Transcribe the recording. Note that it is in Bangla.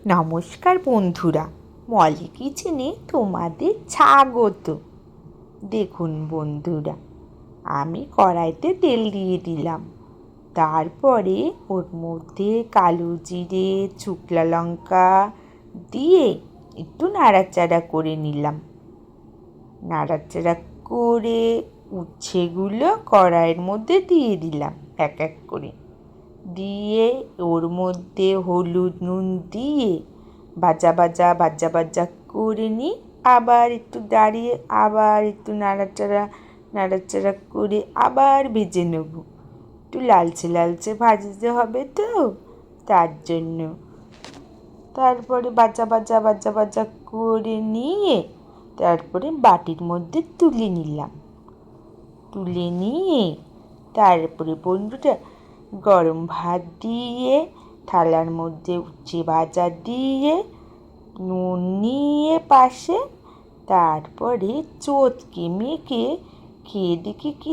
নমস্কার বন্ধুরা, মলি কিচেনে তোমাদের স্বাগত। দেখুন বন্ধুরা, আমি কড়াইতে তেল দিয়ে দিলাম। তারপরে ওর মধ্যে কালো জিরে, শুকনো লঙ্কা দিয়ে একটু নাড়াচাড়া করে নিলাম। নাড়াচাড়া করে উচ্ছেগুলো কড়াইয়ের মধ্যে দিয়ে দিলাম এক এক করে। দিয়ে ওর মধ্যে হলুদ নুন দিয়ে ভাজা ভাজা করে নিই। আবার একটু দাঁড়িয়ে আবার একটু নাড়াচাড়া করে আবার ভেজে নেব। একটু লালচে ভাজতে হবে তো, তার জন্য। তারপরে ভাজা করে নিয়ে তারপরে বাটির মধ্যে তুলে নিলাম। তুলে নিয়ে তারপরে বন্ধুটা গরম ভাত দিয়ে থালার মধ্যে উচ্ছে ভাজা দিয়ে নুন নিয়ে পাশে, তারপরে চটকে মেখে খেয়ে দেখি কি